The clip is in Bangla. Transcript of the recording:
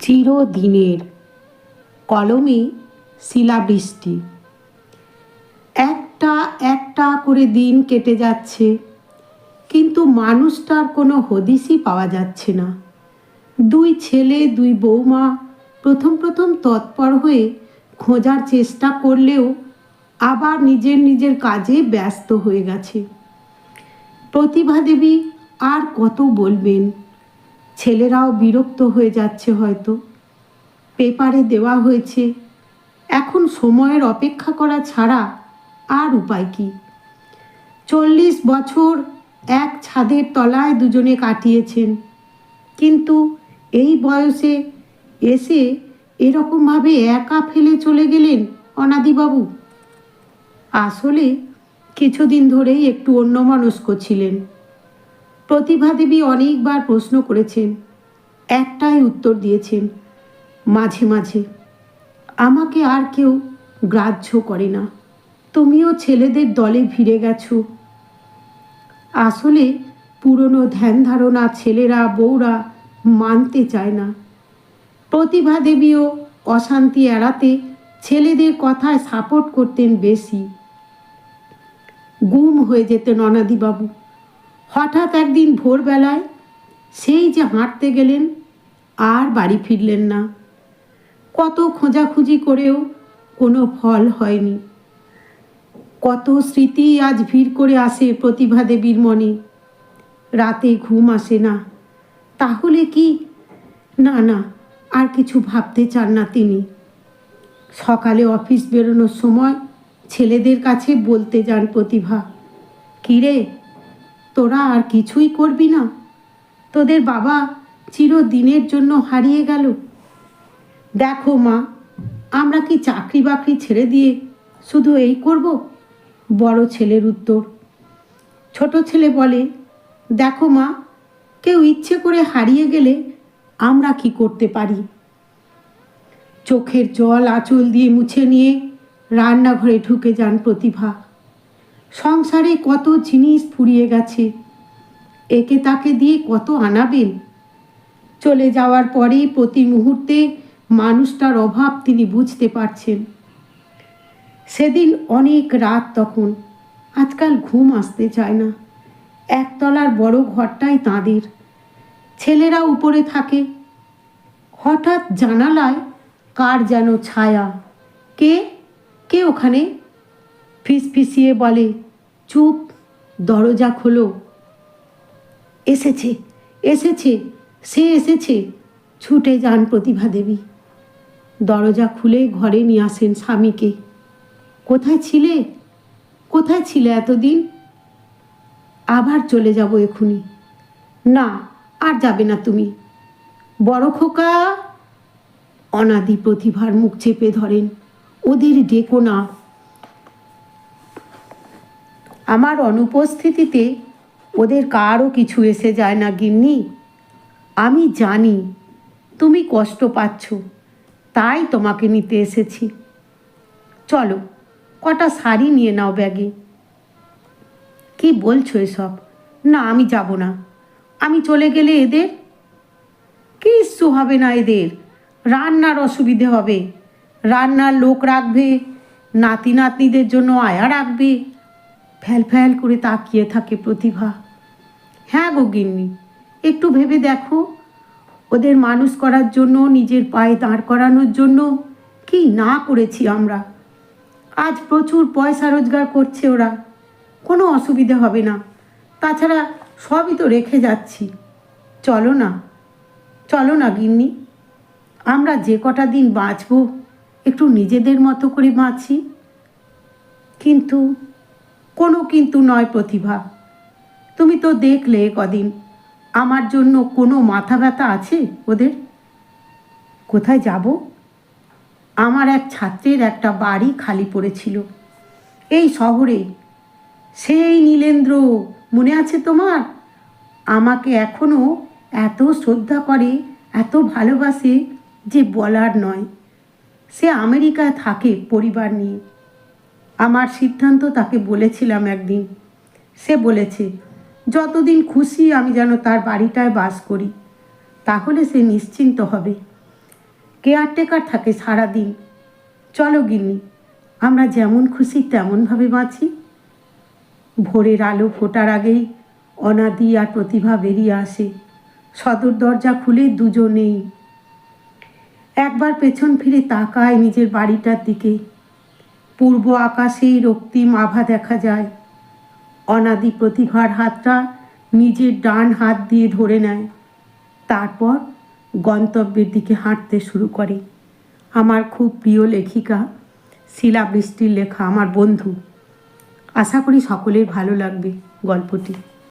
চিরদিনের কলমে শিলাবৃষ্টি। একটা একটা করে দিন কেটে যাচ্ছে, কিন্তু মানুষটার কোনো হদিশই পাওয়া যাচ্ছে না। দুই ছেলে দুই বৌমা প্রথম প্রথম তৎপর হয়ে খোঁজার চেষ্টা করলেও আবার নিজের নিজের কাজে ব্যস্ত হয়ে গেছে। প্রতিভা দেবী আর কত বলবেন, ছেলেরাও বিরক্ত হয়ে যাচ্ছে হয়তো। পেপারে দেওয়া হয়েছে, এখন সময়ের অপেক্ষা করা ছাড়া আর উপায় কি? 40 বছর এক ছাদের তলায় দুজনে কাটিয়েছেন, কিন্তু এই বয়সে এসে এরকমভাবে একা ফেলে চলে গেলেন অনাদিবাবু। আসলে কিছুদিন ধরেই একটু অন্যমনস্ক ছিলেন। প্রতিভা দেবী অনেকবার প্রশ্ন করেছেন, একটাই উত্তর দিয়েছেন, মাঝে মাঝে আমাকে আর কেউ গ্রাহ্য করে না, তুমিও ছেলেদের দলে ভিড়ে গেছো। আসলে পুরনো ধ্যান ধারণা ছেলেরা বউরা মানতে চায় না। প্রতিভা দেবীও অশান্তি এড়াতে ছেলেদের কথায় সাপোর্ট করতেন বেশি। গুম হয়ে যেতেন অনাদিবাবু। হঠাৎ একদিন ভোরবেলায় সেই যে হাঁটতে গেলেন, আর বাড়ি ফিরলেন না। কত খোঁজাখুঁজি করেও কোনো ফল হয়নি। কত স্মৃতি আজ ভিড় করে আসে প্রতিভা দেবীর মনে। রাতে ঘুম আসে না। তাহলে কি? না না, আর কিছু ভাবতে চান না তিনি। সকালে অফিস বেরোনোর সময় ছেলেদের কাছে বলতে যান প্রতিভা, কিরে তোরা আর কিছুই করবি না? তোদের বাবা চিরদিনের জন্য হারিয়ে গেল। দেখো মা, আমরা কি চাকরি বাকরি ছেড়ে দিয়ে শুধু এই করব? বড় ছেলের উত্তর। ছোট ছেলে বলে, দেখো মা, কেউ ইচ্ছে করে হারিয়ে গেলে আমরা কি করতে পারি? চোখের জল আঁচল দিয়ে মুছে নিয়ে রান্নাঘরে ঢুকে যান প্রতিভা। সংসারে কত জিনিস ফুরিয়ে গেছে, একে তাকে দিয়ে কত আনাবেন? চলে যাওয়ার পরে প্রতি মুহূর্তে মানুষটার অভাব তিনি বুঝতে পারছেন। সেদিন অনেক রাত তখন, আজকাল ঘুম আসতে চায় না। একতলার বড় ঘরটাই তাঁদের, ছেলেরা উপরে থাকে। হঠাৎ জানালায় কার যেন ছায়া। কে কে ওখানে? ফিসফিসিয়ে বলে, চুপ, দরজা খোলো। এসেছে এসেছে, সে এসেছে। ছুটে যান প্রতিভা দেবী। দরজা খুলে ঘরে নিয়ে আসেন স্বামীকে। কোথায় ছিলে? কোথায় ছিলে এতদিন? আবার চলে যাব এখুনি। না, আর যাবে না তুমি। বড় খোকা। অনাদি প্রতিভার মুখ চেপে ধরেন, ওদের ডেকো না। আমার অনুপস্থিতিতে ওদের কারও কিছু এসে যায় না গিন্নি। আমি জানি তুমি কষ্ট পাচ্ছ, তাই তোমাকে নিতে এসেছি। চলো, কটা শাড়ি নিয়ে নাও ব্যাগে। কি বলছো এসব? না, আমি যাব না। আমি চলে গেলে এদের কিচ্ছু হবে না। এদের রান্নার অসুবিধে হবে, রান্নার লোক রাখবে, নাতি নাতনিদের জন্য আয়া রাখবে। ফ্যাল ফ্যাল করে তাকিয়ে থাকে প্রতিভা। হ্যাঁ গো গিন্নি, একটু ভেবে দেখো, ওদের মানুষ করার জন্য, নিজের পায়ে দাঁড় করানোর জন্য কি না করেছি আমরা। আজ প্রচুর পয়সা রোজগার করছে ওরা, কোনো অসুবিধে হবে না। তাছাড়া সবই তো রেখে যাচ্ছি। চলো না, চলো না গিন্নি, আমরা যে কটা দিন বাঁচব একটু নিজেদের মতো করে বাঁচি। কিন্তু কোনো কিন্তু নয় প্রতিভা। তুমি তো দেখলে কদিন, আমার জন্য কোনো মাথা ব্যথা আছে ওদের? কোথায় যাব? আমার এক ছাত্রের একটা বাড়ি খালি পড়েছিল এই শহরে, সেই নীলেন্দ্র, মনে আছে তোমার? আমাকে এখনো এত শ্রদ্ধা করে, এত ভালোবাসে যে বলার নয়। সে আমেরিকায় থাকে পরিবার নিয়ে। আমার সিদ্ধান্ত তাকে বলেছিলাম একদিন। সে বলেছে যতদিন খুশি আমি যেন তার বাড়িটায় বাস করি, তাহলে সে নিশ্চিন্ত হবে। কেয়ারটেকার থাকে সারাদিন। চলো গিন্নি, আমরা যেমন খুশি তেমনভাবে বাঁচি। ভোরের আলো ফোটার আগেই অনাদি আর প্রতিভা বেরিয়ে আসে। সদর দরজা খুলে দুজনেই একবার পেছন ফিরে তাকায় নিজের বাড়িটার দিকে। পূর্ব আকাশেই রক্তিম আভা দেখা যায়। অনাদি প্রতিভার হাতটা নিজের ডান হাত দিয়ে ধরে নেয়, তারপর গন্তব্যের দিকে হাঁটতে শুরু করে। আমার খুব প্রিয় লেখিকা শিলা বৃষ্টির লেখা আমার বন্ধু। আশা করি সকলের ভালো লাগবে গল্পটি।